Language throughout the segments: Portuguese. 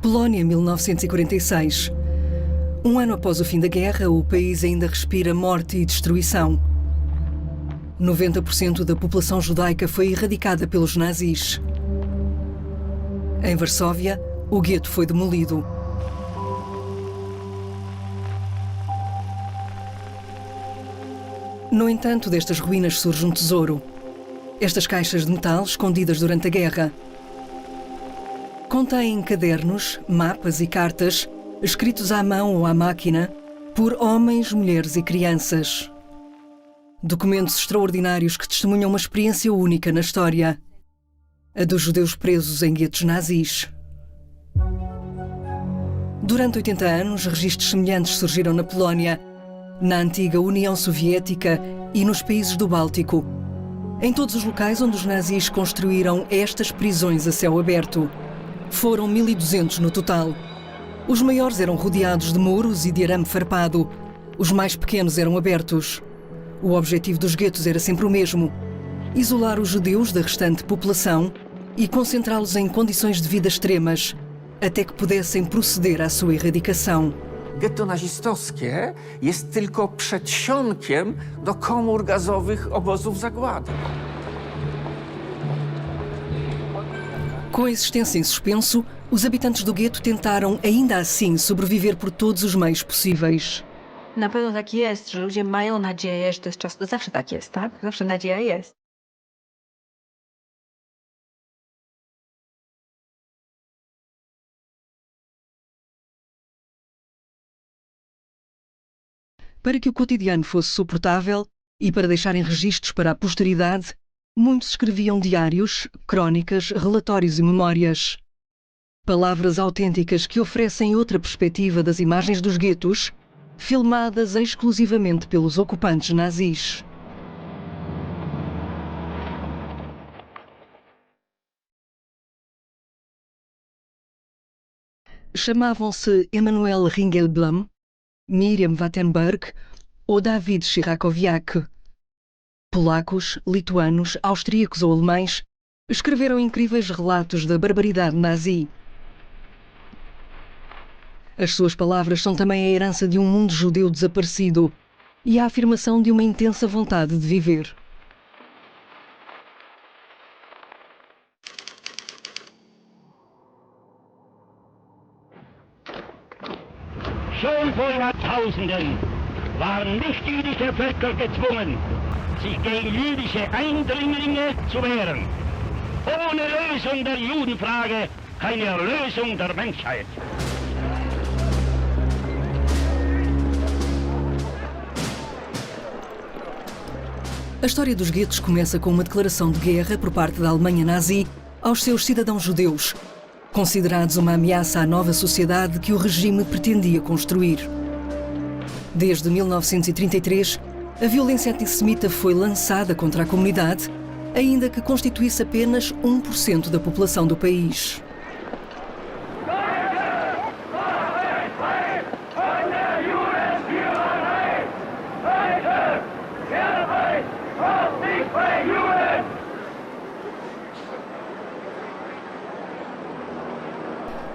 Polónia, 1946. Um ano após o fim da guerra, o país ainda respira morte e destruição. 90% da população judaica foi erradicada pelos nazis. Em Varsóvia, o gueto foi demolido. No entanto, destas ruínas surge um tesouro. Estas caixas de metal, escondidas durante a guerra, contêm cadernos, mapas e cartas, escritos à mão ou à máquina, por homens, mulheres e crianças. Documentos extraordinários que testemunham uma experiência única na história, a dos judeus presos em guetos nazis. Durante 80 anos, registros semelhantes surgiram na Polónia, na antiga União Soviética e nos países do Báltico, em todos os locais onde os nazis construíram estas prisões a céu aberto. Foram 1.200 no total. Os maiores eram rodeados de muros e de arame farpado. Os mais pequenos eram abertos. O objetivo dos guetos era sempre o mesmo: isolar os judeus da restante população e concentrá-los em condições de vida extremas, até que pudessem proceder à sua erradicação. Getto nazistowskie jest tylko przedsionkiem do komór gazowych obozów zagłady. Com a existência em suspenso, os habitantes do gueto tentaram, ainda assim, sobreviver por todos os meios possíveis. Na pewno tak jest, że ludzie mają nadzieję, że to jest czas, to zawsze tak jest, tak? Zawsze nadzieja jest. Para que o cotidiano fosse suportável e para deixarem registros para a posteridade, muitos escreviam diários, crónicas, relatórios e memórias. Palavras autênticas que oferecem outra perspectiva das imagens dos guetos, filmadas exclusivamente pelos ocupantes nazis. Chamavam-se Emanuel Ringelblum, Miriam Wattenberg ou David Chirakowiak. Polacos, lituanos, austríacos ou alemães escreveram incríveis relatos da barbaridade nazi. As suas palavras são também a herança de um mundo judeu desaparecido e a afirmação de uma intensa vontade de viver. Schon vor Jahrtausenden waren nichtjüdische Völker gezwungen, sich gegen jüdische Eindringlinge zu wehren. Ohne Lösung der Judenfrage keine Erlösung der Menschheit. A história dos guetos começa com uma declaração de guerra por parte da Alemanha nazi aos seus cidadãos judeus, considerados uma ameaça à nova sociedade que o regime pretendia construir. Desde 1933, a violência antissemita foi lançada contra a comunidade, ainda que constituísse apenas 1% da população do país.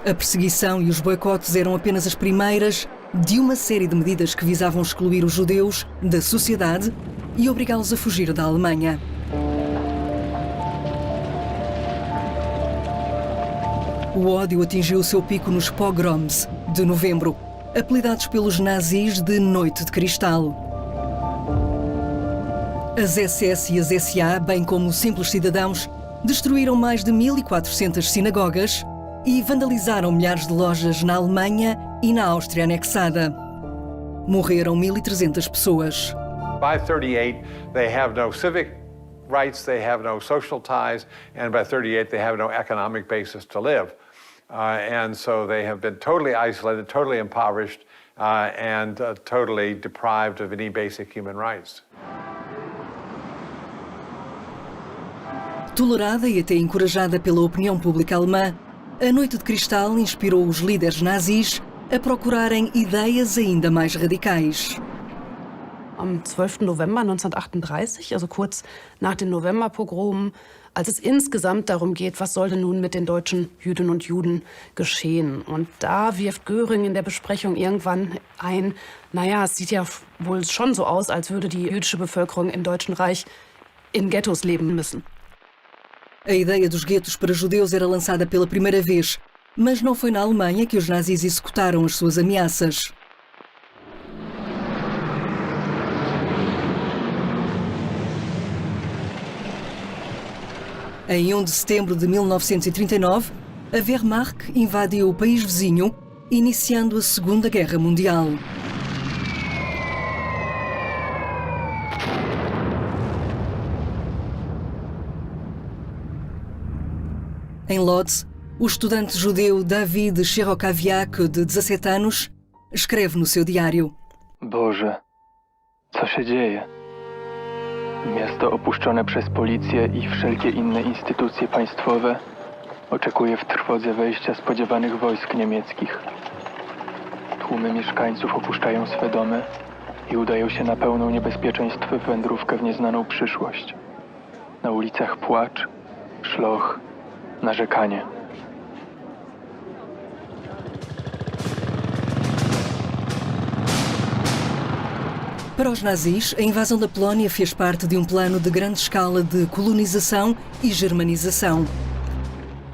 A perseguição e os boicotes eram apenas as primeiras de uma série de medidas que visavam excluir os judeus da sociedade e obrigá-los a fugir da Alemanha. O ódio atingiu o seu pico nos pogroms de novembro, apelidados pelos nazis de Noite de Cristal. As SS e as SA, bem como simples cidadãos, destruíram mais de 1.400 sinagogas e vandalizaram milhares de lojas na Alemanha e na Áustria anexada. Morreram 1.300 pessoas. By 38, they have no civic rights, they have no social ties, and by 38, they have no economic basis to live. And so they have been totally isolated, totally impoverished, and totally deprived of any basic human rights. Tolerada e até encorajada pela opinião pública alemã, a Noite de Cristal inspirou os líderes nazis a procurarem ideias ainda mais radicais. am 12. November 1938, also kurz nach den Novemberpogromen, als es insgesamt darum geht, was soll denn nun mit den deutschen Jüdinnen und Juden geschehen. Und da wirft Göring in der Besprechung irgendwann ein, naja, es sieht ja wohl schon so aus, als würde die jüdische Bevölkerung im Deutschen Reich in Ghettos leben müssen. A ideia dos guetos para judeus era lançada pela primeira vez, mas não foi na Alemanha que os nazis executaram as suas ameaças. Em 1 de setembro de 1939, a Wehrmacht invadiu o país vizinho, iniciando a Segunda Guerra Mundial. Em Lodz, o estudante judeu David Sherokawiak, de 17 anos, escreve no seu diário: Boże, co się dzieje? Miasto opuszczone przez policję i wszelkie inne instytucje państwowe oczekuje w trwodze wejścia spodziewanych wojsk niemieckich. Tłumy mieszkańców opuszczają swe domy i udają się na pełną niebezpieczeństw wędrówkę w nieznaną przyszłość. Na ulicach płacz, szloch, narzekanie. Para os nazis, a invasão da Polónia fez parte de um plano de grande escala de colonização e germanização.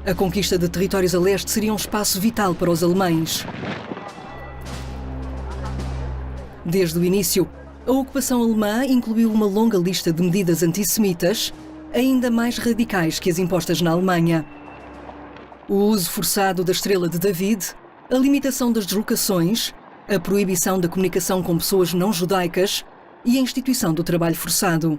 A conquista de territórios a leste seria um espaço vital para os alemães. Desde o início, a ocupação alemã incluiu uma longa lista de medidas antissemitas, ainda mais radicais que as impostas na Alemanha. O uso forçado da Estrela de David, a limitação das deslocações, a proibição da comunicação com pessoas não judaicas e a instituição do trabalho forçado.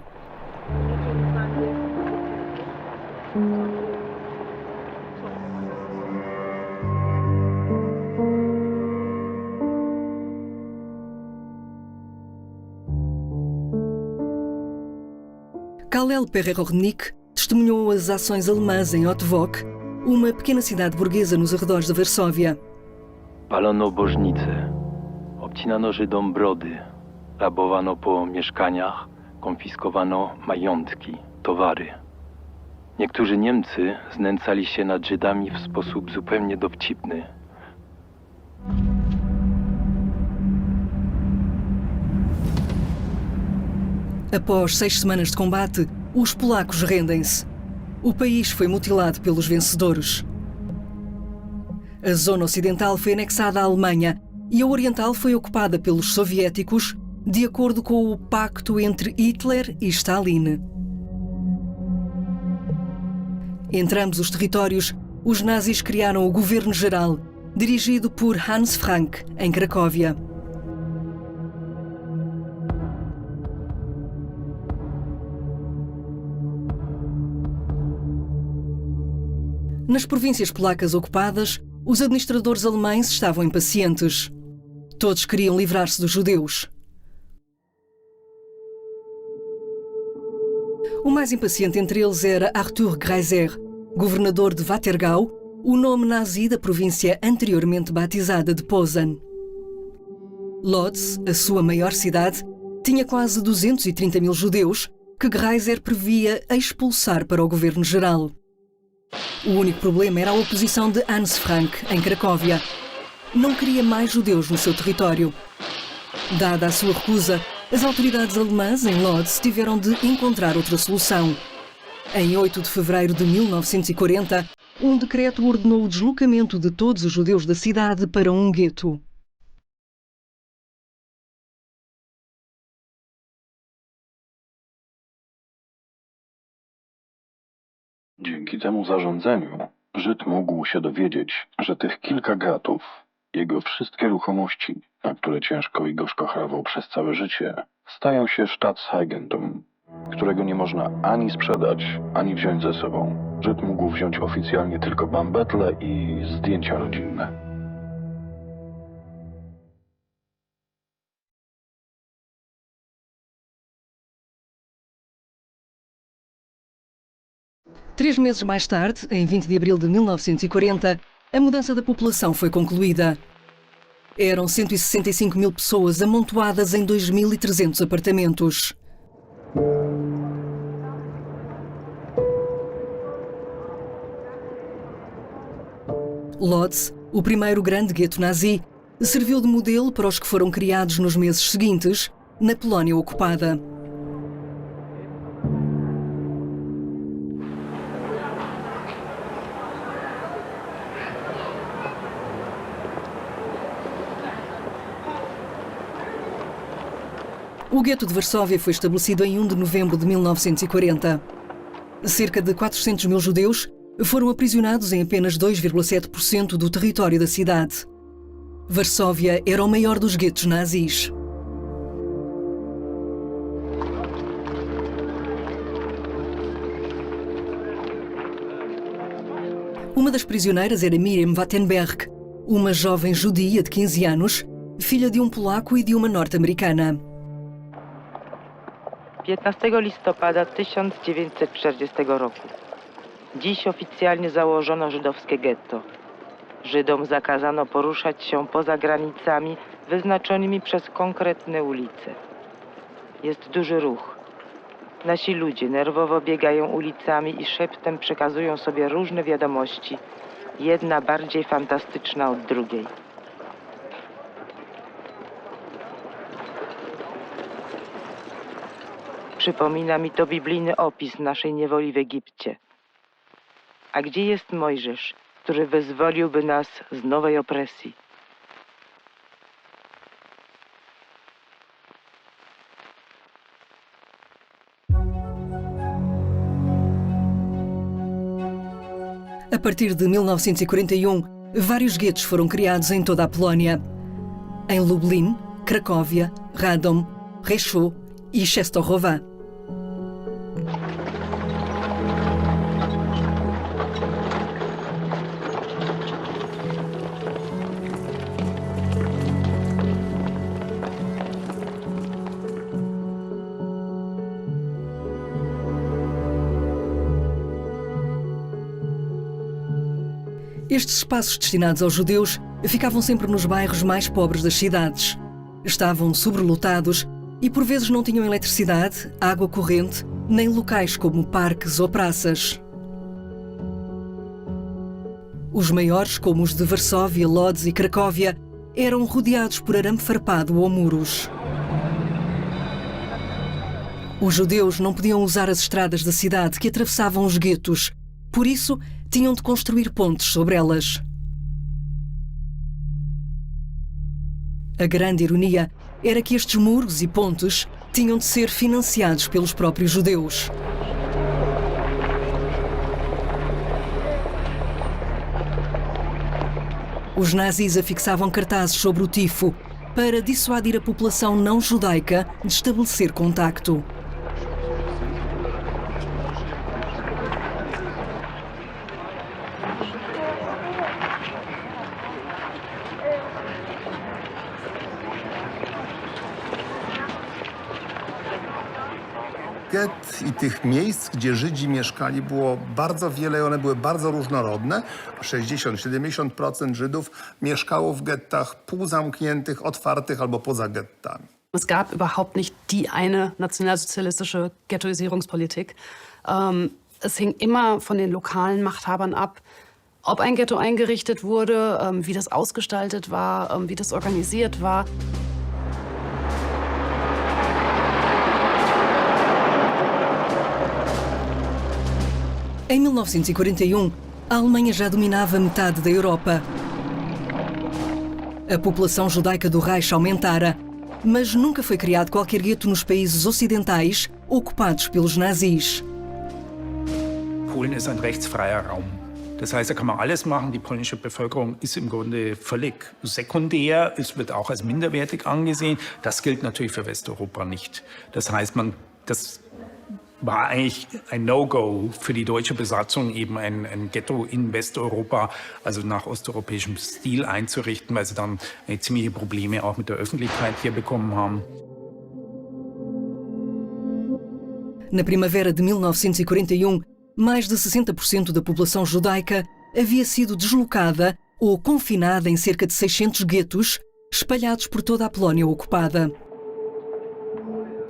Karel Pereyornik testemunhou as ações alemãs em Otwock, uma pequena cidade burguesa nos arredores de Varsóvia. Palono bożnice, obcinano Żydom brody, rabowano po mieszkaniach, konfiskowano majątki, towary. Niektórzy Niemcy znęcali się nad Żydami w sposób zupełnie dowcipny. Após 6 semanas de combate, os polacos rendem-se. O país foi mutilado pelos vencedores. A zona ocidental foi anexada à Alemanha e a oriental foi ocupada pelos soviéticos, de acordo com o pacto entre Hitler e Stalin. Entre ambos os territórios, os nazis criaram o Governo Geral, dirigido por Hans Frank, em Cracóvia. Nas províncias polacas ocupadas, os administradores alemães estavam impacientes. Todos queriam livrar-se dos judeus. O mais impaciente entre eles era Arthur Greiser, governador de Watergau, o nome nazi da província anteriormente batizada de Posen. Lodz, a sua maior cidade, tinha quase 230 mil judeus que Greiser previa expulsar para o governo geral. O único problema era a oposição de Hans Frank, em Cracóvia. Não queria mais judeus no seu território. Dada a sua recusa, as autoridades alemãs em Lodz tiveram de encontrar outra solução. Em 8 de fevereiro de 1940, um decreto ordenou o deslocamento de todos os judeus da cidade para um gueto. Dzięki temu zarządzeniu Żyd mógł się dowiedzieć, że tych kilka gatów, jego wszystkie ruchomości, na które ciężko i gorzko chrawał przez całe życie, stają się Staatseigentum, którego nie można ani sprzedać, ani wziąć ze sobą. Żyd mógł wziąć oficjalnie tylko bambetle i zdjęcia rodzinne. 3 meses mais tarde, em 20 de abril de 1940, a mudança da população foi concluída. Eram 165 mil pessoas amontoadas em 2.300 apartamentos. Lodz, o primeiro grande gueto nazi, serviu de modelo para os que foram criados nos meses seguintes, na Polónia ocupada. O gueto de Varsóvia foi estabelecido em 1 de novembro de 1940. Cerca de 400 mil judeus foram aprisionados em apenas 2,7% do território da cidade. Varsóvia era o maior dos guetos nazis. Uma das prisioneiras era Miriam Wattenberg, uma jovem judia de 15 anos, filha de um polaco e de uma norte-americana. 15 listopada 1940 roku. Dziś oficjalnie założono żydowskie getto. Żydom zakazano poruszać się poza granicami wyznaczonymi przez konkretne ulice. Jest duży ruch. Nasi ludzie nerwowo biegają ulicami i szeptem przekazują sobie różne wiadomości, jedna bardziej fantastyczna od drugiej. Przypomina mi to biblijny opis naszej niewoli w Egipcie. A gdzie jest Mojżesz, który wyzwoliłby nas z nowej opresji? A partir de 1941, vários guetos foram criados em toda a Polónia. Em Lublin, Cracóvia, Radom, Rzeszów e Częstochowa. Estes espaços destinados aos judeus ficavam sempre nos bairros mais pobres das cidades. Estavam sobrelotados e por vezes não tinham eletricidade, água corrente, nem locais como parques ou praças. Os maiores, como os de Varsóvia, Lodz e Cracóvia, eram rodeados por arame farpado ou muros. Os judeus não podiam usar as estradas da cidade que atravessavam os guetos, por isso tinham de construir pontes sobre elas. A grande ironia era que estes muros e pontes tinham de ser financiados pelos próprios judeus. Os nazis afixavam cartazes sobre o tifo para dissuadir a população não judaica de estabelecer contacto. Get i tych miejsc, gdzie Żydzi mieszkali, było bardzo wiele i one były bardzo różnorodne. 60–70% Żydów mieszkało w gettach półzamkniętych, otwartych albo poza gettami. Es gab überhaupt nicht die eine nationalsozialistische Ghettoisierungspolitik. Es hing immer von den lokalen Machthabern ab, ob ein Ghetto eingerichtet wurde, wie das ausgestaltet war, wie das organisiert war. Em 1941, a Alemanha já dominava metade da Europa. A população judaica do Reich aumentara, mas nunca foi criado qualquer gueto nos países ocidentais ocupados pelos nazis. Polen ist ein rechtsfreier Raum. Das heißt, da kann man alles machen. Die polnische Bevölkerung ist im Grunde völlig sekundär. Es wird auch als minderwertig angesehen. Das gilt natürlich für Westeuropa nicht. Das heißt, das war eigentlich ein No-Go für die deutsche Besatzung, eben ein Ghetto in Westeuropa, also nach osteuropäischem Stil einzurichten, weil sie dann ziemliche Probleme auch mit der Öffentlichkeit hier bekommen haben. Na primavera de 1941, mais de 60% da população judaica havia sido deslocada ou confinada em cerca de 600 guetos, espalhados por toda a Polónia ocupada.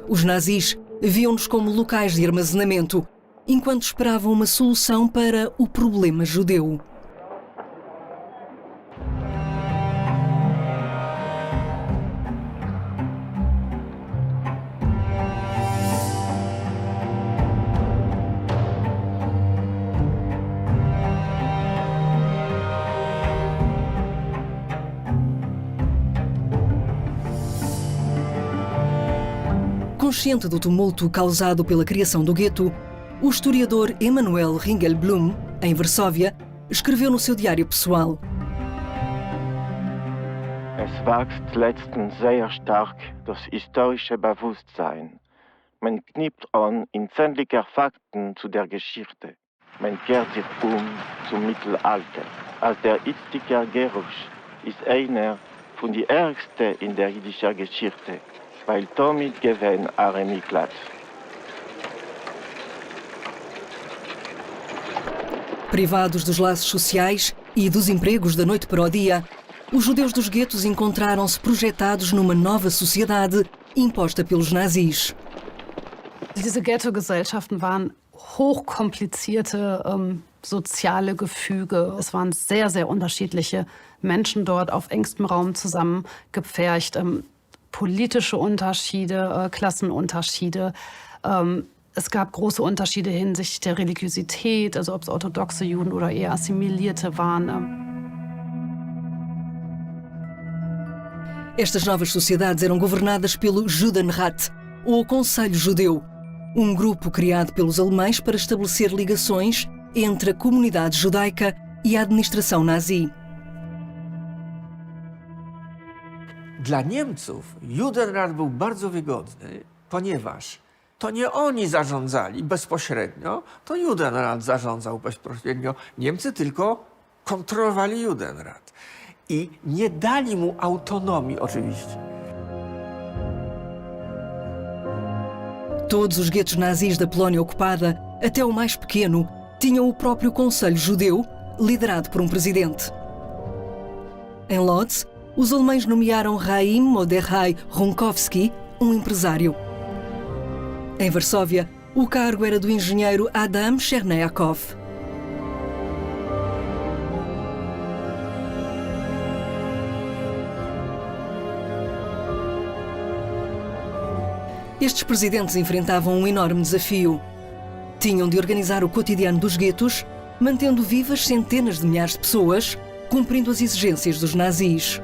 Os nazis viam-nos como locais de armazenamento, enquanto esperavam uma solução para o problema judeu. Consciente do tumulto causado pela criação do gueto, o historiador Emanuel Ringelblum, em Varsóvia, escreveu no seu diário pessoal: Es wächst letztens sehr stark das historische Bewusstsein. Man knüpft an in sämtlicher Fakten zu der Geschichte. Man kehrt sich zum Mittelalter. Als der jetzige Geruch ist einer von den ärgsten in der jüdischen Geschichte, weil damit gewinnt Aremiklat. Privados dos laços sociais e dos empregos da noite para o dia, os judeus dos guetos encontraram-se projetados numa nova sociedade imposta pelos nazis. Diese Ghetto-Gesellschaften waren hochkomplizierte soziale Gefüge. Es waren sehr, sehr unterschiedliche Menschen dort auf engstem Raum zusammengepfercht. Politische Unterschiede, Klassenunterschiede. Es gab große Unterschiede hinsichtlich der Religiosität, also ob es orthodoxe Juden oder eher Assimilierte waren. Estas novas sociedades eram governadas pelo Judenrat, ou Conselho Judeu, grupo criado pelos alemães para estabelecer ligações entre a comunidade judaica e a administração nazi. Dla Niemców Judenrat był bardzo wygodny, ponieważ to nie oni zarządzali bezpośrednio, to Judenrat zarządzał bezpośrednio. Niemcy tylko kontrolowali Judenrat i nie dali mu autonomii oczywiście. Todos os guetos nazis da Polónia ocupada, até o mais pequeno, tinham o próprio Conselho Judeu, liderado por presidente. Em Lodz, os alemães nomearam Chaim Mordechai Runkowski, empresário. Em Varsóvia, o cargo era do engenheiro Adam Cherniakov. Estes presidentes enfrentavam enorme desafio. Tinham de organizar o cotidiano dos guetos, mantendo vivas centenas de milhares de pessoas, cumprindo as exigências dos nazis.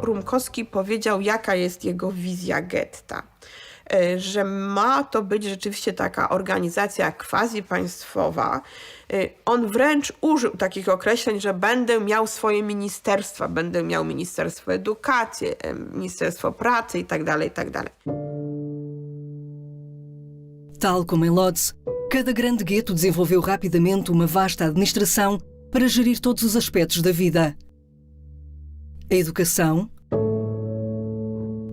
Rumkowski powiedział, jaka jest jego wizja getta. Że ma to być rzeczywiście taka organizacja quasi-państwowa. On wręcz użył takich określeń, że będę miał swoje ministerstwa, będę miał Ministerstwo Edukacji, Ministerstwo Pracy itd., itd. Tal como em Lodz, cada grande gueto desenvolveu rapidamente uma vasta administração para gerir todos os aspectos da vida. A educação,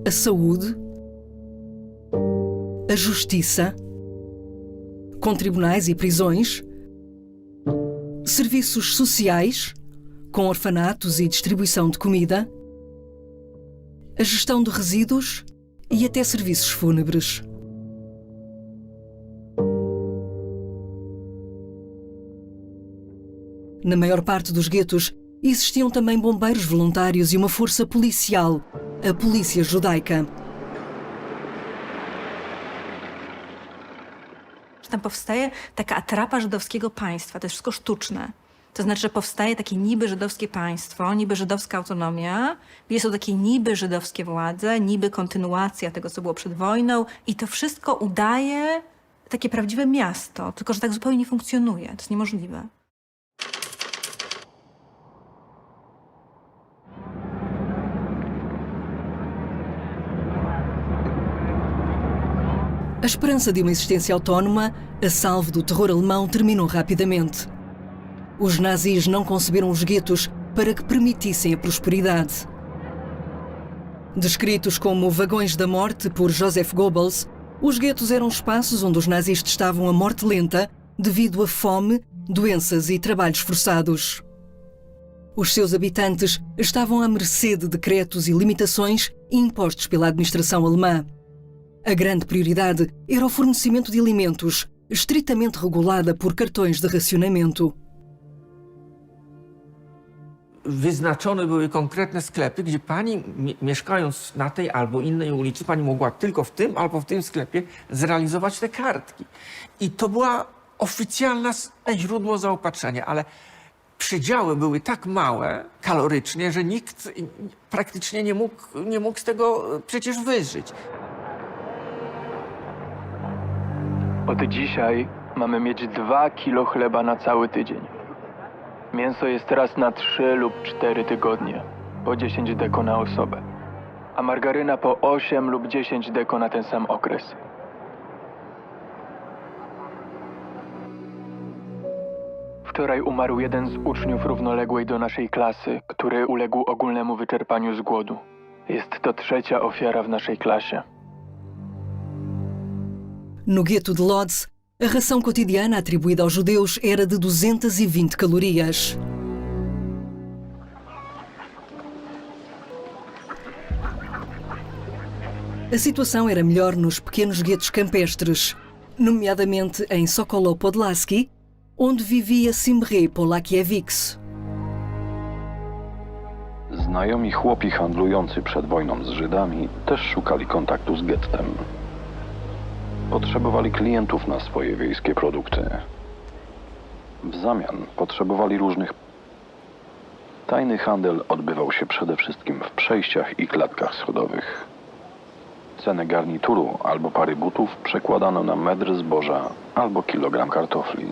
a saúde, a justiça, com tribunais e prisões, serviços sociais, com orfanatos e distribuição de comida, a gestão de resíduos e até serviços fúnebres. Na maior parte dos guetos, existiam também bombeiros voluntários e uma força policial, a Polícia Judaica. Tam powstaje taka atrapa żydowskiego państwa, to jest wszystko sztuczne. To znaczy, że powstaje takie niby żydowskie państwo, niby żydowska autonomia, gdzie są takie niby żydowskie władze, niby kontynuacja tego, co było przed wojną i to wszystko udaje takie prawdziwe miasto, tylko że tak zupełnie nie funkcjonuje. To jest niemożliwe. A esperança de uma existência autónoma, a salvo do terror alemão, terminou rapidamente. Os nazis não conceberam os guetos para que permitissem a prosperidade. Descritos como vagões da morte por Joseph Goebbels, os guetos eram espaços onde os nazis testavam a morte lenta devido a fome, doenças e trabalhos forçados. Os seus habitantes estavam à mercê de decretos e limitações impostos pela administração alemã. A grande prioridade era o fornecimento de alimentos, estritamente regulada por cartões de racionamento. Wyznaczone były konkretne sklepy, gdzie pani, mieszkając na tej albo innej ulicy, pani mogła tylko w tym albo w tym sklepie zrealizować te kartki. I to była oficjalne źródło zaopatrzenia, ale przydziały były tak małe kalorycznie, że nikt praktycznie nie mógł z tego przecież wyżyć. Od dzisiaj mamy mieć 2 kilo chleba na cały tydzień. Mięso jest raz na 3 lub 4 tygodnie, po 10 deko na osobę. A margaryna po 8 lub 10 deko na ten sam okres. Wczoraj umarł jeden z uczniów równoległej do naszej klasy, który uległ ogólnemu wyczerpaniu z głodu. Jest to 3. ofiara w naszej klasie. No gueto de Lodz, a ração cotidiana atribuída aos judeus era de 220 calorias. A situação era melhor nos pequenos guetos campestres, nomeadamente em Sokolo Podlaski, onde vivia Simre Polakiewicz. Znajomi chłopi handlujący przed wojną z Żydami też szukali kontaktu z gettem. Potrzebowali klientów na swoje wiejskie produkty. W zamian potrzebowali różnych... Tajny handel odbywał się przede wszystkim w przejściach i klatkach schodowych. Cenę garnituru albo pary butów przekładano na metr zboża albo kilogram kartofli.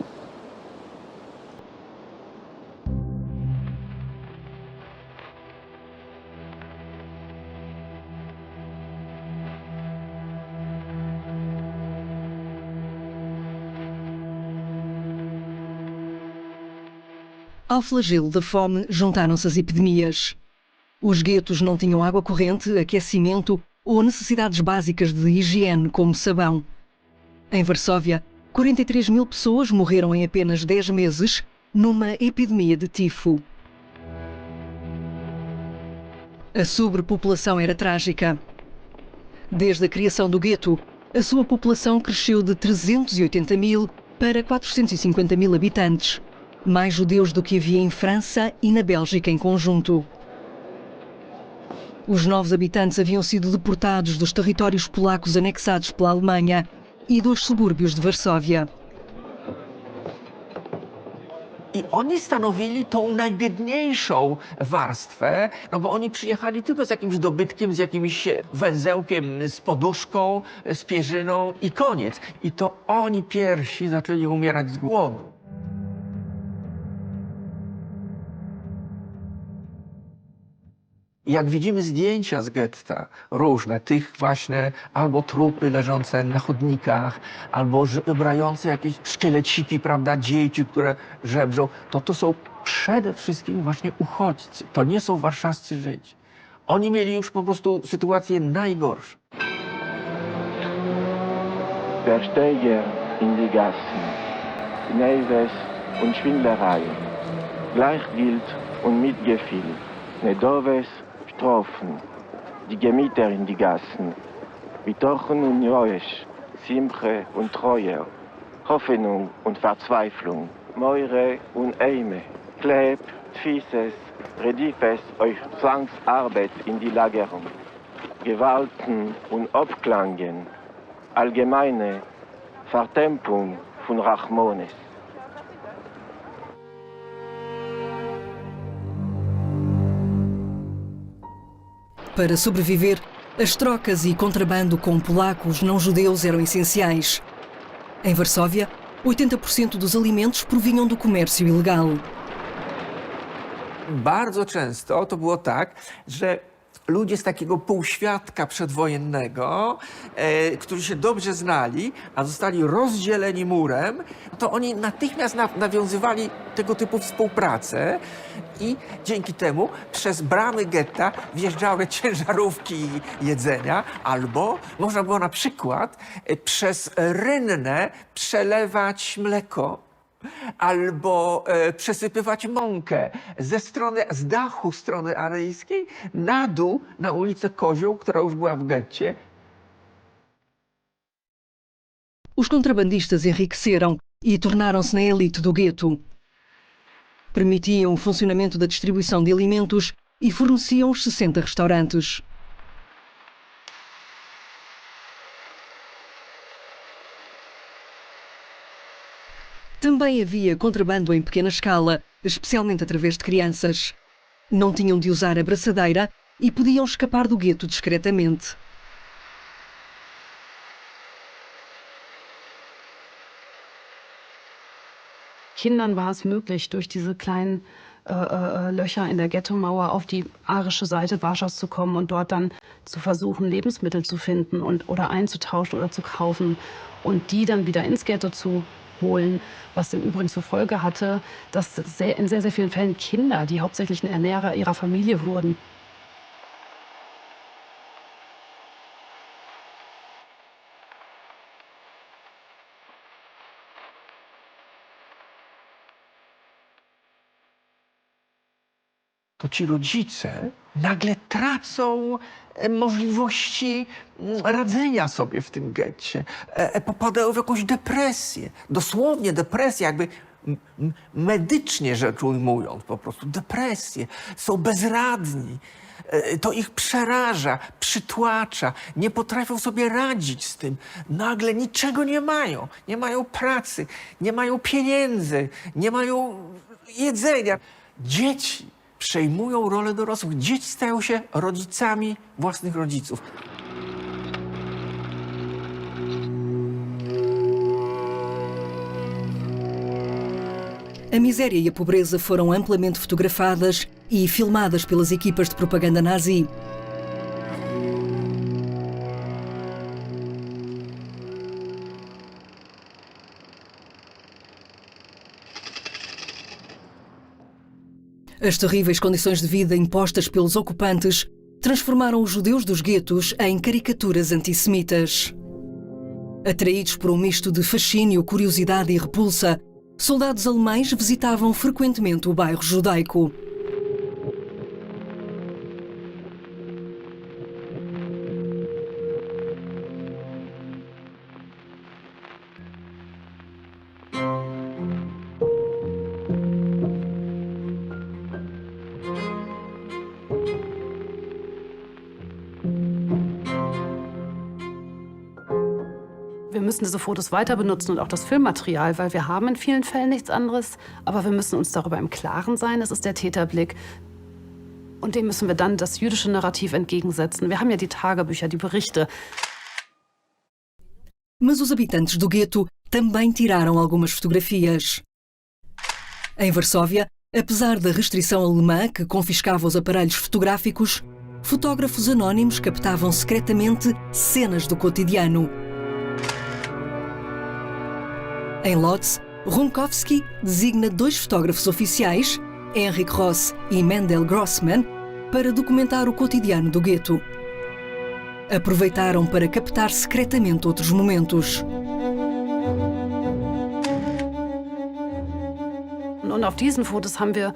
Ao flagelo da fome juntaram-se as epidemias. Os guetos não tinham água corrente, aquecimento ou necessidades básicas de higiene, como sabão. Em Varsóvia, 43.000 pessoas morreram em apenas 10 meses numa epidemia de tifo. A sobrepopulação era trágica. Desde a criação do gueto, a sua população cresceu de 380.000 para 450.000 habitantes. Mais judeus do que havia em França e na Bélgica em conjunto. Os novos habitantes haviam sido deportados dos territórios polacos anexados pela Alemanha e dos subúrbios de Varsóvia. I oni stanowili tą najbiedniejszą warstwę, no bo oni przyjechali tylko z jakimś dobytkiem, z jakimś węzełkiem, z poduszką, z pierzyną i koniec. I to oni pierwsi zaczęli umierać z głodu. Jak widzimy zdjęcia z getta, różne, tych właśnie albo trupy leżące na chodnikach, albo żebrające jakieś szkieleciki, prawda, dzieci, które żebrzą, to są przede wszystkim właśnie uchodźcy. To nie są warszawscy Żydzi. Oni mieli już po prostu sytuację najgorszą. Versteiger in die Gassen, Kneives und Schwindlereien, Gleichgild und Mitgefühl, Nedoves, Strophen, die Gemieter in die Gassen, Bitochen und Joesch, Simche und Treue, Hoffnung und Verzweiflung, Meure und Eime, Kleb, Tfises, Redifes euch Zwangsarbeit in die Lagerung, Gewalten und Obklangen, allgemeine Vertempung von Rachmones. Para sobreviver, as trocas e contrabando com polacos não-judeus eram essenciais. Em Varsóvia, 80% dos alimentos provinham do comércio ilegal. Bardzo często to było tak, że ludzie z takiego półświadka przedwojennego, którzy się dobrze znali, a zostali rozdzieleni murem, to oni natychmiast nawiązywali tego typu współpracę i dzięki temu przez bramy getta wjeżdżały ciężarówki jedzenia, albo można było na przykład przez Rynnę przelewać mleko albo przesypywać mąkę z dachu strony aryjskiej na dół na ulicę Kozią, która już była w getcie. Os contrabandistas enriqueceram e tornaram-se na elite do gueto. Permitiam o funcionamento da distribuição de alimentos e forneciam os 60 restaurantes. Também havia contrabando em pequena escala, especialmente através de crianças. Não tinham de usar a braçadeira e podiam escapar do gueto discretamente. Kindern war es möglich, durch diese kleinen Löcher in der Ghetto-Mauer auf die arische Seite Warschaus zu kommen und dort dann zu versuchen, Lebensmittel zu finden oder einzutauschen oder zu kaufen und die dann wieder ins Ghetto zu holen, was im Übrigen zur Folge hatte, dass in sehr, sehr vielen Fällen Kinder die hauptsächlichen Ernährer ihrer Familie wurden. To ci rodzice nagle tracą możliwości radzenia sobie w tym getcie. Popadają w jakąś depresję. Dosłownie depresję, jakby medycznie rzecz ujmując, po prostu depresję. Są bezradni. To ich przeraża, przytłacza. Nie potrafią sobie radzić z tym. Nagle niczego nie mają. Nie mają pracy, nie mają pieniędzy, nie mają jedzenia. Dzieci przejmują rolę dorosłych. Dzieci stają się rodzicami własnych rodziców. A miséria e a pobreza foram amplamente fotografadas e filmadas pelas equipas de propaganda nazi. As terríveis condições de vida impostas pelos ocupantes transformaram os judeus dos guetos em caricaturas antissemitas. Atraídos por um misto de fascínio, curiosidade e repulsa, soldados alemães visitavam frequentemente o bairro judaico. Wir müssen diese Fotos weiter benutzen und auch das Filmmaterial, weil wir haben in vielen Fällen nichts anderes. Aber wir müssen uns darüber im Klaren sein, das ist der Täterblick. Und dem müssen wir dann das jüdische Narrativ entgegensetzen. Wir haben ja die Tagebücher, die Berichte. Mas os habitantes do gueto também tiraram algumas fotografias. Em Varsóvia, apesar da restrição alemã que confiscava os aparelhos fotográficos, fotógrafos anónimos captavam secretamente cenas do cotidiano. Em Lodz, Rumkowski designa 2 fotógrafos oficiais, Henrik Ross e Mendel Grossman, para documentar o cotidiano do gueto. Aproveitaram para captar secretamente outros momentos. Und auf diesen Fotos haben wir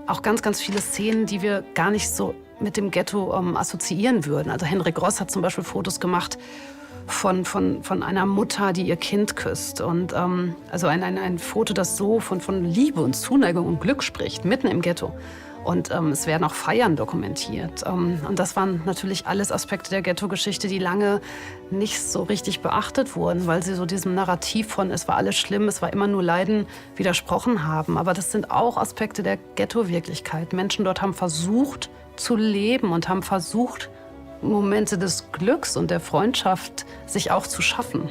auch ganz, ganz viele Szenen, die wir gar nicht so mit dem Ghetto assoziieren würden. Also Henrik Ross hat zum Beispiel Fotos gemacht von einer Mutter, die ihr Kind küsst. Und also ein Foto, das so von Liebe und Zuneigung und Glück spricht, mitten im Ghetto. Und es werden auch Feiern dokumentiert. Und das waren natürlich alles Aspekte der Ghetto-Geschichte, die lange nicht so richtig beachtet wurden, weil sie so diesem Narrativ von es war alles schlimm, es war immer nur Leiden widersprochen haben. Aber das sind auch Aspekte der Ghetto-Wirklichkeit. Menschen dort haben versucht zu leben und haben versucht, Momente des Glücks und der Freundschaft sich auch zu schaffen.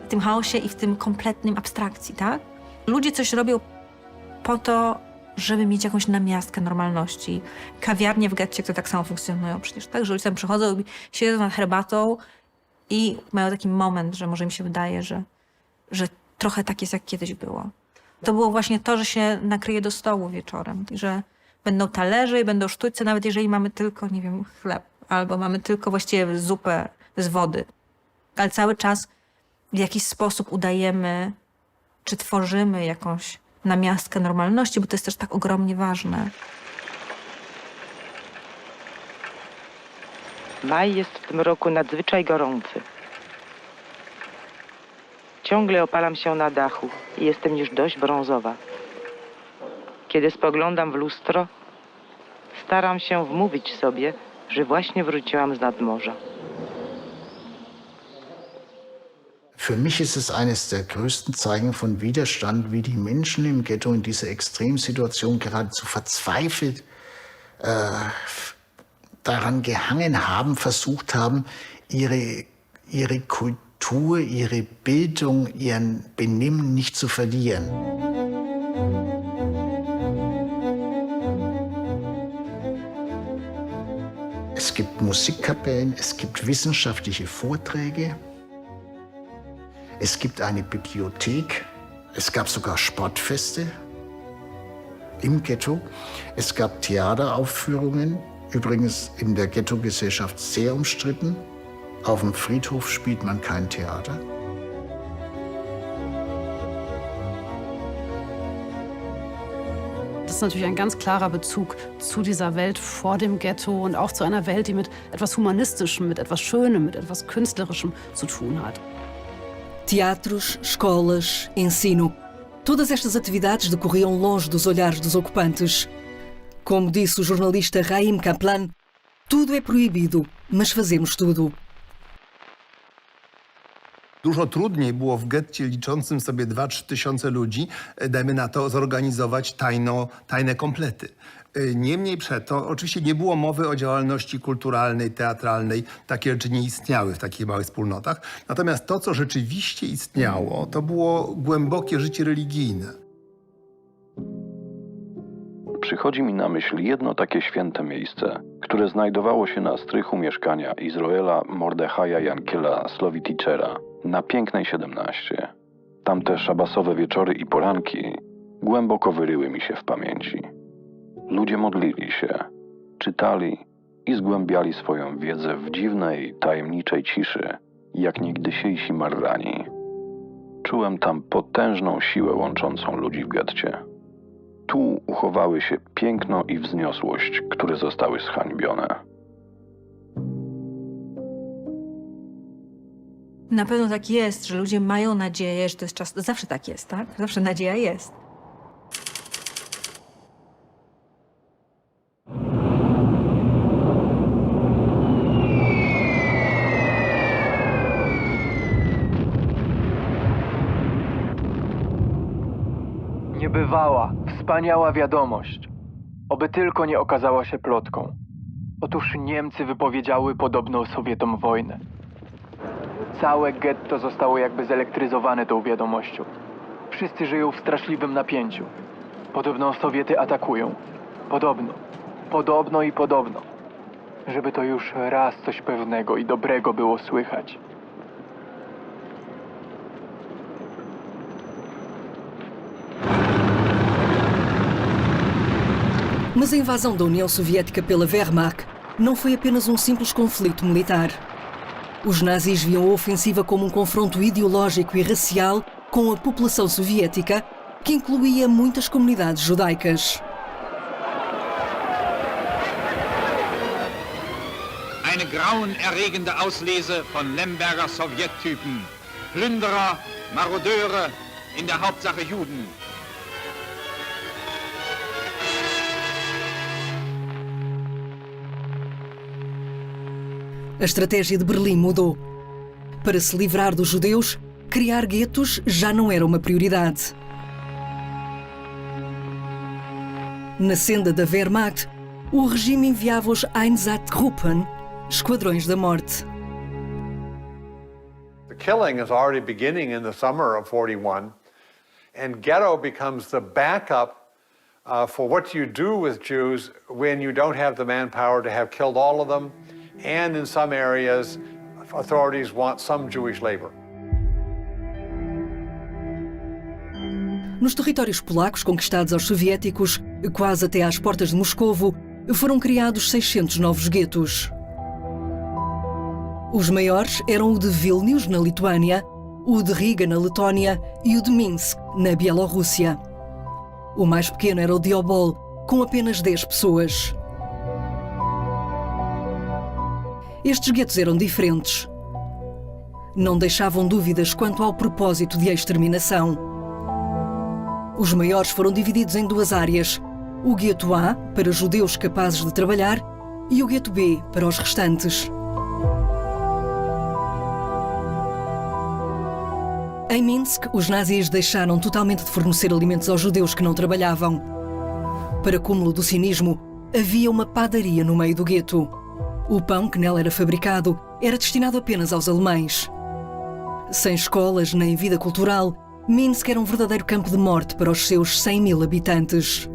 W tym chaosie i w tym kompletnym abstrakcji, tak? Ludzie coś robią po to, żeby mieć jakąś namiastkę normalności. Kawiarnie w getcie, które tak samo funkcjonują przecież, tak? Że ludzie tam przychodzą i siedzą nad herbatą i mają taki moment, że może im się wydaje, że trochę tak jest, jak kiedyś było. To było właśnie to, że się nakryje do stołu wieczorem, że będą talerze i będą sztućce, nawet jeżeli mamy tylko, nie wiem, chleb, albo mamy tylko właściwie zupę z wody. Ale cały czas w jakiś sposób udajemy, czy tworzymy jakąś namiastkę normalności, bo to jest też tak ogromnie ważne. Maj jest w tym roku nadzwyczaj gorący. Ciągle opalam się na dachu i jestem już dość brązowa. Kiedy spoglądam w lustro, staram się wmówić sobie, że właśnie wróciłam z nadmorza. Für mich ist es eines der größten Zeichen von Widerstand, wie die Menschen im Ghetto in dieser Extremsituation geradezu verzweifelt daran gehangen haben, versucht haben, ihre Kultur, ihre Bildung, ihren Benehmen nicht zu verlieren. Es gibt Musikkapellen, es gibt wissenschaftliche Vorträge, es gibt eine Bibliothek, es gab sogar Sportfeste im Ghetto, es gab Theateraufführungen, übrigens in der Ghetto-Gesellschaft sehr umstritten. Auf dem Friedhof spielt man kein Theater. Das ist natürlich ein ganz klarer Bezug zu dieser Welt vor dem Ghetto und auch zu einer Welt, die mit etwas Humanistischem, mit etwas Schönem, mit etwas Künstlerischem zu tun hat. Teatros, escolas, ensino. Todas estas atividades decorriam longe dos olhares dos ocupantes. Como disse o jornalista Raim Kaplan, tudo é proibido, mas fazemos tudo. Dużo trudniej było w getcie liczącym sobie 2-3 tysiące ludzi, dajmy na to, zorganizować tajne komplety. Niemniej przeto oczywiście nie było mowy o działalności kulturalnej, teatralnej. Takie rzeczy nie istniały w takich małych wspólnotach. Natomiast to, co rzeczywiście istniało, to było głębokie życie religijne. Przychodzi mi na myśl jedno takie święte miejsce, które znajdowało się na strychu mieszkania Izraela Mordechaja Jankiela Slowitichera na Pięknej 17. Tamte szabasowe wieczory i poranki głęboko wyryły mi się w pamięci. Ludzie modlili się, czytali i zgłębiali swoją wiedzę w dziwnej, tajemniczej ciszy, jak niegdysiejsi marrani. Czułem tam potężną siłę łączącą ludzi w getcie. Tu uchowały się piękno i wzniosłość, które zostały zhańbione. Na pewno tak jest, że ludzie mają nadzieję, że to jest czas. Zawsze tak jest, tak? Zawsze nadzieja jest. Niebywała, wspaniała wiadomość. Oby tylko nie okazała się plotką. Otóż Niemcy wypowiedziały podobno Sowietom wojnę. Całe getto zostało jakby zelektryzowane tą wiadomością. Wszyscy żyją w straszliwym napięciu. Podobno Sowiety atakują. Podobno i podobno. Żeby to już raz coś pewnego i dobrego było słychać. Mas a invasão da União Soviética pela Wehrmacht não foi apenas simples conflito militar. Os nazis viam a ofensiva como confronto ideológico e racial com a população soviética, que incluía muitas comunidades judaicas. Eine grauenerregende Auslese von Lemberger Sowjettypen. Plünderer, Marodeure, in der Hauptsache Juden. A estratégia de Berlim mudou. Para se livrar dos judeus, criar guetos já não era uma prioridade. Na senda da Wehrmacht, o regime enviava os Einsatzgruppen, esquadrões da morte. The killing is already beginning in the summer of 41, and ghetto becomes the backup for what you do with Jews when you don't have the manpower to have killed all of them, and in some areas, authorities want some Jewish labor. Nos territórios polacos conquistados aos soviéticos, quase até às portas de Moscovo, foram criados 600 novos guetos. Os maiores eram o de Vilnius, na Lituânia, o de Riga, na Letónia, e o de Minsk, na Bielorrússia. O mais pequeno era o de Obol, com apenas 10 pessoas. Estes guetos eram diferentes. Não deixavam dúvidas quanto ao propósito de exterminação. Os maiores foram divididos em 2 áreas: o gueto A, para judeus capazes de trabalhar, e o gueto B, para os restantes. Em Minsk, os nazis deixaram totalmente de fornecer alimentos aos judeus que não trabalhavam. Para cúmulo do cinismo, havia uma padaria no meio do gueto. O pão que nela era fabricado era destinado apenas aos alemães. Sem escolas nem vida cultural, Minsk era um verdadeiro campo de morte para os seus 100.000 habitantes.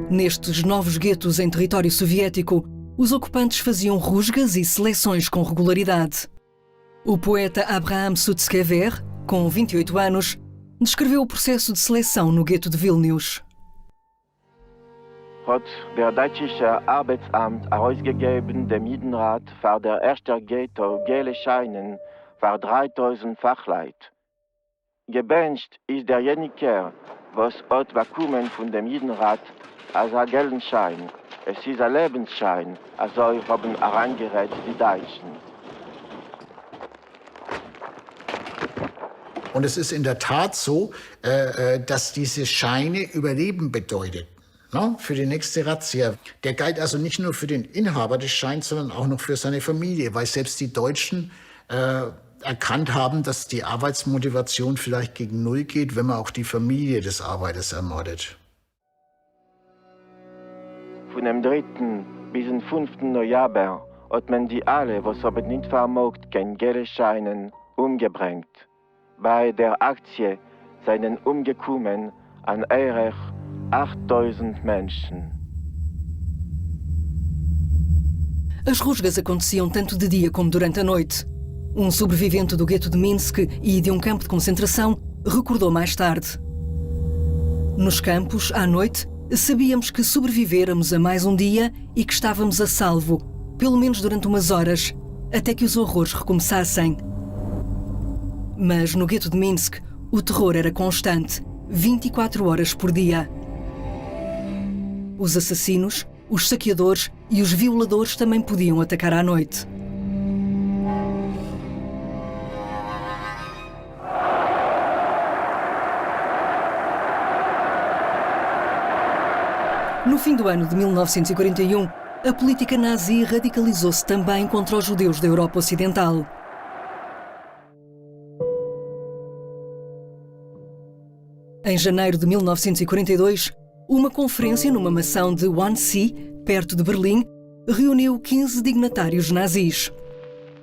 Nestes novos guetos em território soviético, os ocupantes faziam rusgas e seleções com regularidade. O poeta Abraham Sutskever, com 28 anos, descreveu o processo de seleção no gueto de Vilnius. Hat der Deutsche Arbeitsamt herausgegeben, dem Judenrat war der erste Ghetto gelbe Scheinen war 3000 Fachleit. Gebencht ist derjenige, was hat bekommen von dem Judenrat als ein gelben Schein. Es ist ein Lebensschein, also haben herangerät die Deutschen. Und es ist in der Tat so, dass diese Scheine Überleben bedeuten. No, für die nächste Razzia. Der galt also nicht nur für den Inhaber des Scheins, sondern auch noch für seine Familie, weil selbst die Deutschen erkannt haben, dass die Arbeitsmotivation vielleicht gegen Null geht, wenn man auch die Familie des Arbeiters ermordet. Von dem 3. bis zum 5. November hat man die alle, was haben nicht vermogt, kein gelbe Scheinen, umgebracht. Bei der Aktie seien umgekommen an Erich 8000 Menschen. As rusgas aconteciam tanto de dia como durante a noite. Um sobrevivente do gueto de Minsk e de um campo de concentração recordou mais tarde. Nos campos, à noite, sabíamos que sobrevivêramos a mais um dia e que estávamos a salvo, pelo menos durante umas horas, até que os horrores recomeçassem. Mas no gueto de Minsk, o terror era constante, 24 horas por dia. Os assassinos, os saqueadores e os violadores também podiam atacar à noite. No fim do ano de 1941, a política nazi radicalizou-se também contra os judeus da Europa Ocidental. Em janeiro de 1942, uma conferência numa mansão de Wannsee, perto de Berlim, reuniu 15 dignatários nazis.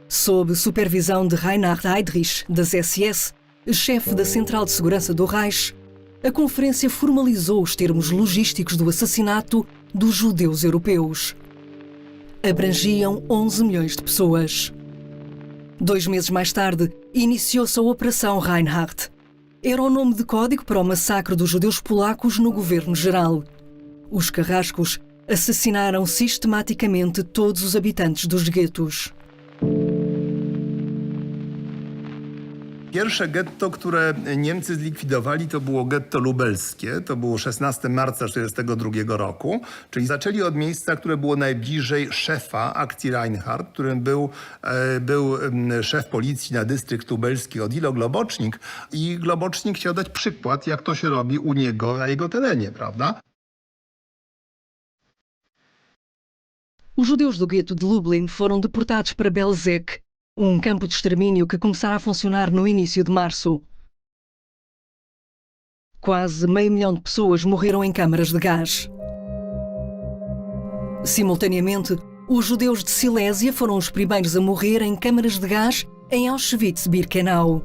Sob supervisão de Reinhard Heydrich, das SS, chefe da Central de Segurança do Reich, a conferência formalizou os termos logísticos do assassinato dos judeus europeus. Abrangiam 11 milhões de pessoas. 2 meses mais tarde, iniciou-se a Operação Reinhard. Era o nome de código para o massacre dos judeus polacos no governo geral. Os carrascos assassinaram sistematicamente todos os habitantes dos guetos. Pierwsze getto, które Niemcy zlikwidowali, to było getto lubelskie. To było 16 marca 1942 roku. Czyli zaczęli od miejsca, które było najbliżej szefa akcji Reinhard, którym był szef policji na dystrykt lubelski Odilo Globocznik. I Globocznik chciał dać przykład, jak to się robi u niego na jego terenie, prawda? Os judeus do gueto de Lublin foram deportados para Belzec, campo de extermínio que começara a funcionar no início de março. Quase 500 mil de pessoas morreram em câmaras de gás. Simultaneamente, os judeus de Silésia foram os primeiros a morrer em câmaras de gás em Auschwitz-Birkenau.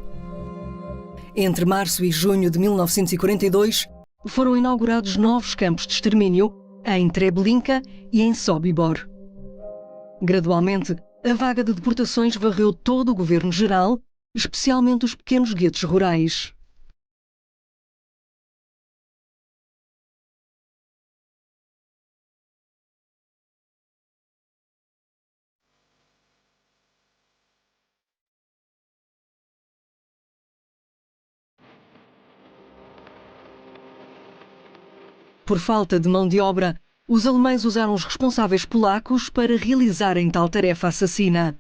Entre março e junho de 1942, foram inaugurados novos campos de extermínio em Treblinka e em Sobibor. Gradualmente, a vaga de deportações varreu todo o governo geral, especialmente os pequenos guetos rurais. Por falta de mão de obra, os alemães usaram os responsáveis polacos para realizarem tal tarefa assassina.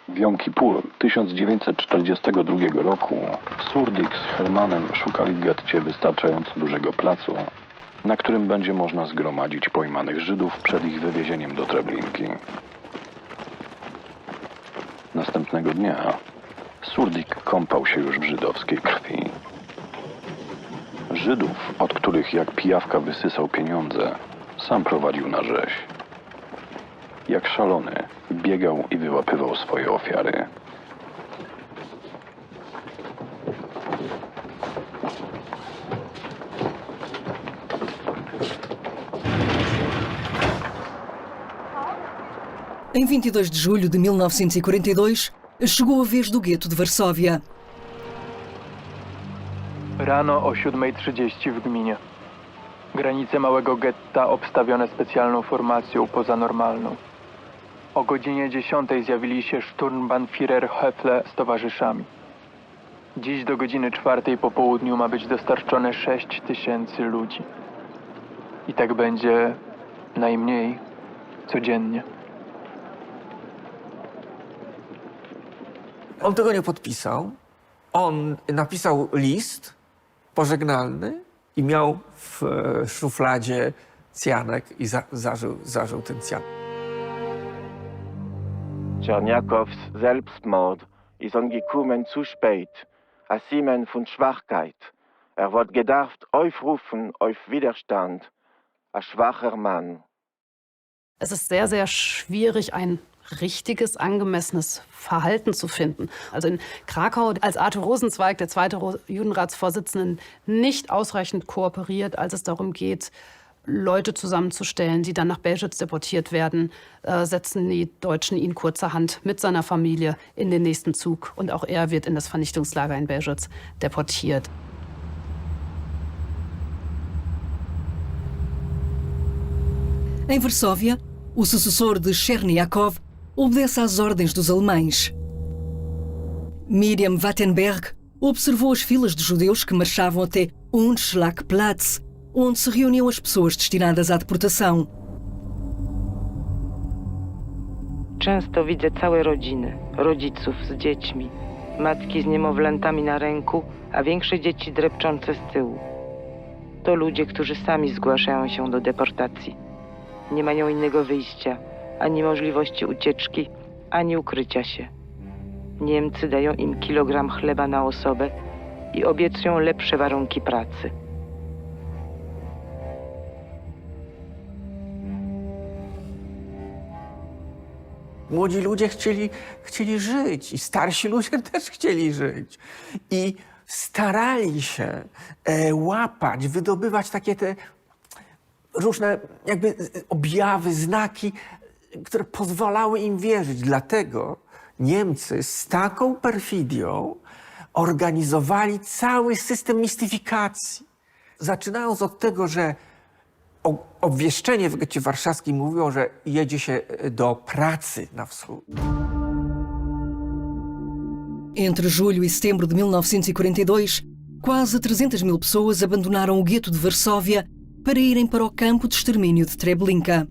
W Jom Kippur 1942 roku Surdik z Hermanem szukali w getcie wystarczająco dużego placu, na którym będzie można zgromadzić pojmanych Żydów przed ich wywiezieniem do Treblinki. Następnego dnia Surdik kąpał się już w żydowskiej krwi. Żydów, od których jak pijawka wysysał pieniądze, sam prowadził na rzeź. Jak szalony biegał i wyłapywał swoje ofiary. Em 22 de julho de 1942, chegou a vez do gueto de Varsóvia. Rano o 7:30 w gminie. Granice małego getta obstawione specjalną formacją pozanormalną. O godzinie 10 zjawili się Sturmbannführer Höfle z towarzyszami. Dziś do godziny 4 po południu ma być dostarczone 6 000 ludzi. I tak będzie najmniej codziennie. On tego nie podpisał. On napisał list pożegnalny i miał w szufladzie cyjanek i zażył ten cyjanek. Czerniakows Selbstmord ist angekommen zu spät, a Siemen von Schwachkeit. Wird gedacht aufrufen auf Widerstand, a schwacher Mann. Es ist sehr, sehr schwierig, ein richtiges, angemessenes Verhalten zu finden. Also in Krakau, als Arthur Rosenzweig, der zweite Judenratsvorsitzende, nicht ausreichend kooperiert, als es darum geht, Leute zusammenzustellen, die dann nach Belzec deportiert werden, setzen die Deutschen ihn kurzerhand mit seiner Familie in den nächsten Zug. Und auch er wird in das Vernichtungslager in Belzec deportiert. Em Varsóvia, o sucessor de Cherniakov obedece às ordens dos alemães. Miriam Wattenberg observou as filas de judeus que marchavam até Unschlagplatz, onde se reuniam as pessoas destinadas à deportação. Często widzę całe rodziny, rodziców z dziećmi, matki z niemowlętami na ręku, a większe dzieci drepczące z tyłu. To ludzie, którzy sami zgłaszają się do deportacji. Nie mają innego wyjścia, ani możliwości ucieczki, ani ukrycia się. Niemcy dają im kilogram chleba na osobę i obiecują lepsze warunki pracy. Młodzi ludzie chcieli żyć i starsi ludzie też chcieli żyć. I starali się łapać, wydobywać takie te różne jakby objawy, znaki, które pozwalały im wierzyć. Dlatego Niemcy z taką perfidią organizowali cały system mistyfikacji. Zaczynając od tego, że obwieszczenie w getcie warszawskim mówiło, że jedzie się do pracy na wschód. Entre julho e setembro de 1942, quase 300.000 pessoas abandonaram o gueto de Varsóvia para irem para o campo de extermínio de Treblinka.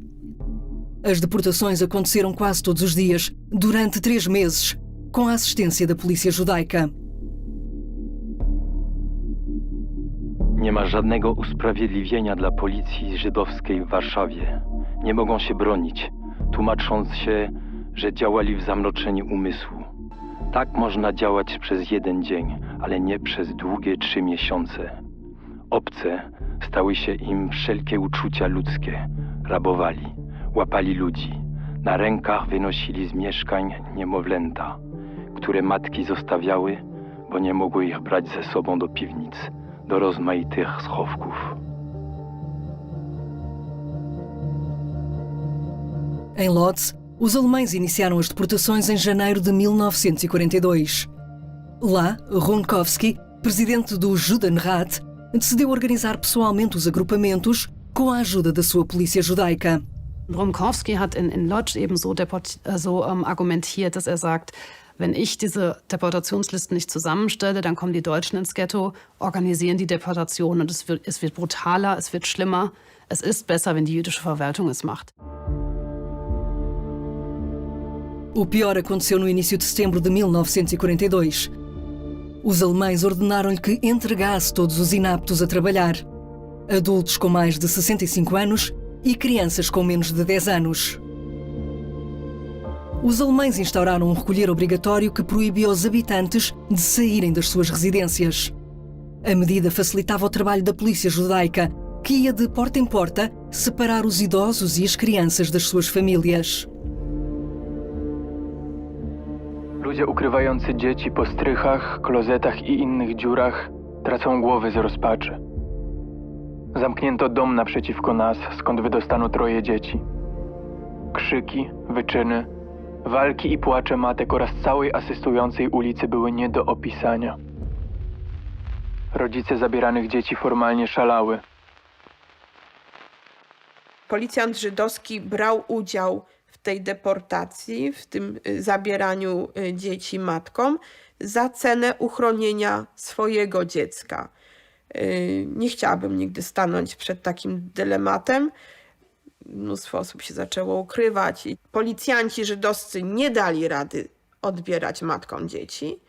As deportações aconteceram quase todos os dias, durante 3 meses, com a assistência da polícia judaica. Nie ma żadnego usprawiedliwienia dla policji żydowskiej w Warszawie. Nie mogą się bronić, tłumacząc się, że działali w zamroczeniu umysłu. Tak można działać przez 1 dzień, ale nie przez długie 3 miesiące. Obce stały się im wszelkie uczucia ludzkie. Rabowali, łapali ludzi. Na rękach wynosili z mieszkań niemowlęta, które matki zostawiały, bo nie mogły ich brać ze sobą do piwnic, do rozmaitych schowków. Em Lodz, os alemães iniciaram as deportações em janeiro de 1942. Lá, Runkowski, presidente do Judenrat, decidiu organizar pessoalmente os agrupamentos com a ajuda da sua polícia judaica. Runkowski hat in Lodz eben so argumentiert, dass er sagt, Wenn ich diese Deportationslisten nicht zusammenstelle, dann kommen die Deutschen ins Ghetto, organisieren die Deportation und es wird brutaler, es wird schlimmer. Es ist besser, wenn die jüdische Verwaltung es macht. O pior aconteceu no início de setembro de 1942. Os alemães ordenaram-lhe que entregasse todos os inaptos a trabalhar. Adultos com mais de 65 anos e crianças com menos de 10 anos. Os alemães instauraram um recolher obrigatório que proibia aos habitantes de saírem das suas residências. A medida facilitava o trabalho da polícia judaica, que ia de porta em porta separar os idosos e as crianças das suas famílias. Ludzie ukrywający dzieci po strychach, klozetach i innych dziurach tracą głowy z rozpaczy. Zamknięto dom naprzeciwko nas, skąd wydostano 3 dzieci. Krzyki, wyczyny, walki i płacze matek oraz całej asystującej ulicy były nie do opisania. Rodzice zabieranych dzieci formalnie szalały. Policjant żydowski brał udział w tej deportacji, w tym zabieraniu dzieci matkom za cenę uchronienia swojego dziecka. Nie chciałabym nigdy stanąć przed takim dylematem. Mnóstwo osób się zaczęło ukrywać i policjanci żydowscy nie dali rady odbierać matkom dzieci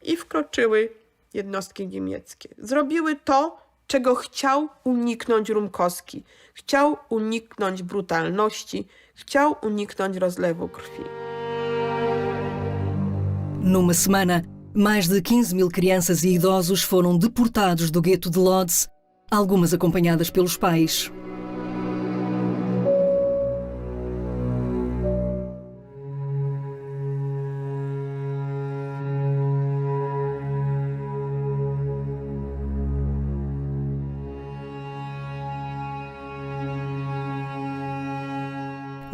i wkroczyły jednostki niemieckie. Zrobiły to, czego chciał uniknąć Rumkowski. Chciał uniknąć brutalności, chciał uniknąć rozlewu krwi. Numa semana, mais de 15.000 crianças e idosos foram deportados do gueto de Lodz, algumas acompanhadas pelos pais.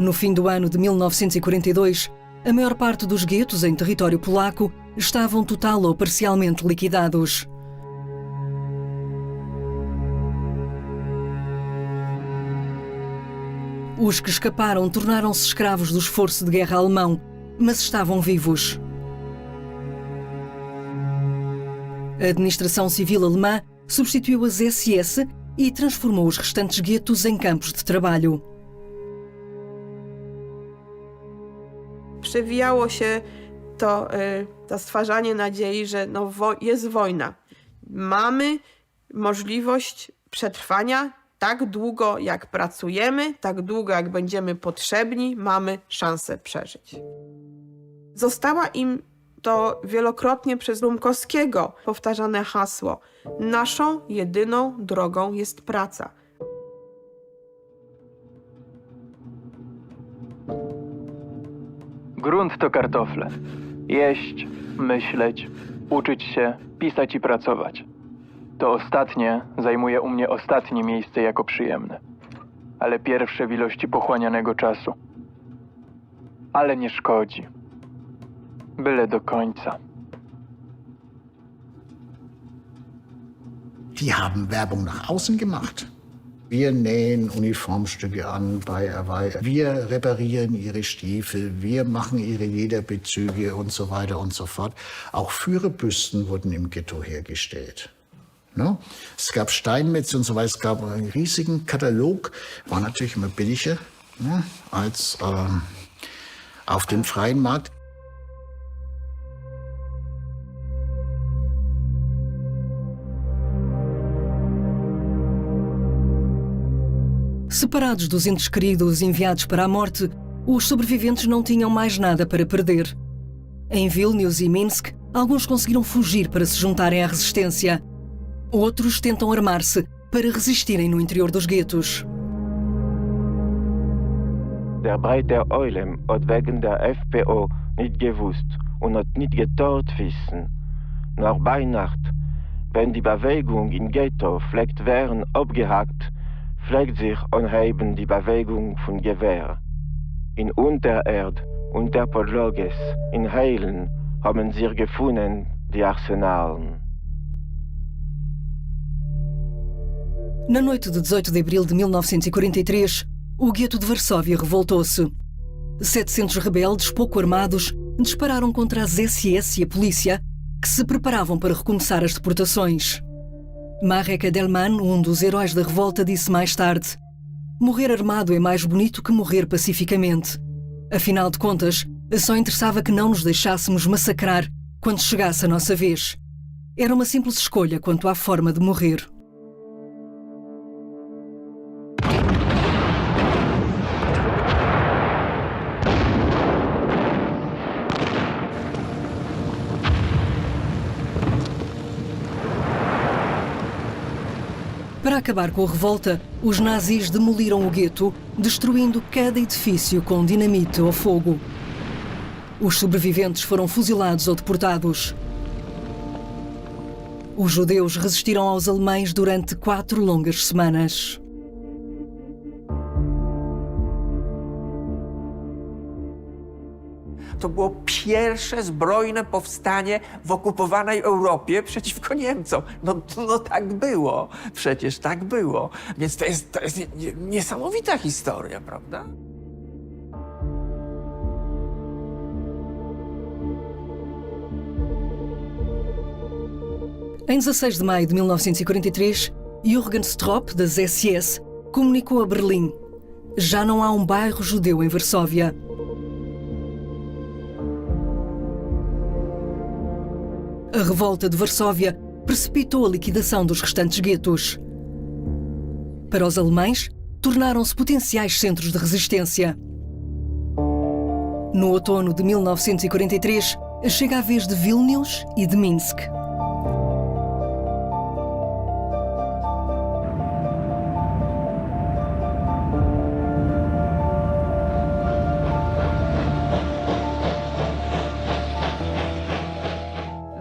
No fim do ano de 1942, a maior parte dos guetos em território polaco estavam total ou parcialmente liquidados. Os que escaparam tornaram-se escravos do esforço de guerra alemão, mas estavam vivos. A administração civil alemã substituiu as SS e transformou os restantes guetos em campos de trabalho. Przewijało się to stwarzanie nadziei, że jest wojna. Mamy możliwość przetrwania tak długo, jak pracujemy, tak długo, jak będziemy potrzebni, mamy szansę przeżyć. Została im to wielokrotnie przez Rumkowskiego powtarzane hasło: naszą jedyną drogą jest praca. Grunt to kartofle. Jeść, myśleć, uczyć się, pisać i pracować. To ostatnie zajmuje u mnie ostatnie miejsce jako przyjemne. Ale pierwsze w ilości pochłanianego czasu. Ale nie szkodzi. Byle do końca. Die haben Werbung nach außen gemacht. Wir nähen Uniformstücke an bei Hawaii. Wir reparieren ihre Stiefel. Wir machen ihre Lederbezüge und so weiter und so fort. Auch Führerbüsten wurden im Ghetto hergestellt. Ne? Es gab Steinmetze und so weiter. Es gab einen riesigen Katalog. War natürlich immer billiger, ne, als auf dem freien Markt. Separados dos entes queridos enviados para a morte, os sobreviventes não tinham mais nada para perder. Em Vilnius e Minsk, alguns conseguiram fugir para se juntarem à resistência. Outros tentam armar-se para resistirem no interior dos guetos. Der Breiter Eulem hat wegen der FPO nicht gewusst und hat nicht getraut wissen. Nach Weihnacht, wenn die Bewegung im Ghetto pflegt werden abgehakt, pflegt sich anheben die Bewegung von Gewehr. In Untererd, unter Podloges, in Heilen haben sie gefunden die Arsenalen. Na noite de 18 de abril de 1943, o gueto de Varsóvia revoltou-se. 700 rebeldes pouco armados dispararam contra as SS e a polícia, que se preparavam para recomeçar as deportações. Marek Edelman, um dos heróis da revolta, disse mais tarde: "Morrer armado é mais bonito que morrer pacificamente. Afinal de contas, só interessava que não nos deixássemos massacrar quando chegasse a nossa vez. Era uma simples escolha quanto à forma de morrer." Para acabar com a revolta, os nazis demoliram o gueto, destruindo cada edifício com dinamite ou fogo. Os sobreviventes foram fuzilados ou deportados. Os judeus resistiram aos alemães durante 4 longas semanas. To było pierwsze zbrojne powstanie w okupowanej Europie przeciwko Niemcom. No tak było. Przecież tak było. Więc to jest niesamowita historia, prawda? Em 16 de maio de 1943, Jürgen Stroop, das SS, comunicou a Berlim: "Já não há bairro judeu em Varsóvia." A revolta de Varsóvia precipitou a liquidação dos restantes guetos. Para os alemães, tornaram-se potenciais centros de resistência. No outono de 1943, chega a vez de Vilnius e de Minsk.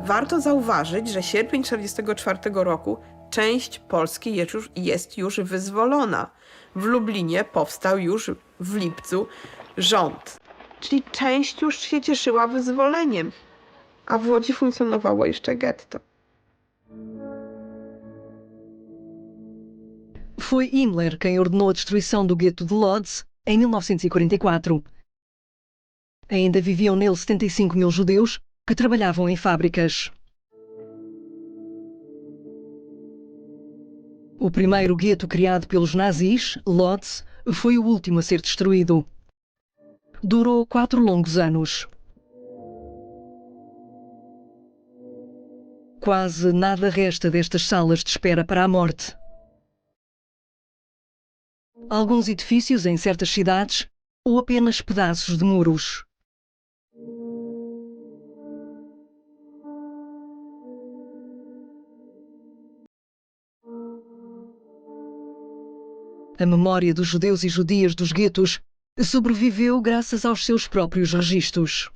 Warto zauważyć, że sierpień 1944 roku część Polski jest już wyzwolona. W Lublinie powstał już w lipcu rząd. Czyli część już się cieszyła wyzwoleniem, a w Łodzi funkcjonowało jeszcze getto. Foi Himmler quem ordenou a destruição do gueto de Lodz em 1944. Ainda viviam nele 75.000 judeus que trabalhavam em fábricas. O primeiro gueto criado pelos nazis, Lodz, foi o último a ser destruído. Durou 4 longos anos. Quase nada resta destas salas de espera para a morte. Alguns edifícios em certas cidades ou apenas pedaços de muros. A memória dos judeus e judias dos guetos sobreviveu graças aos seus próprios registros.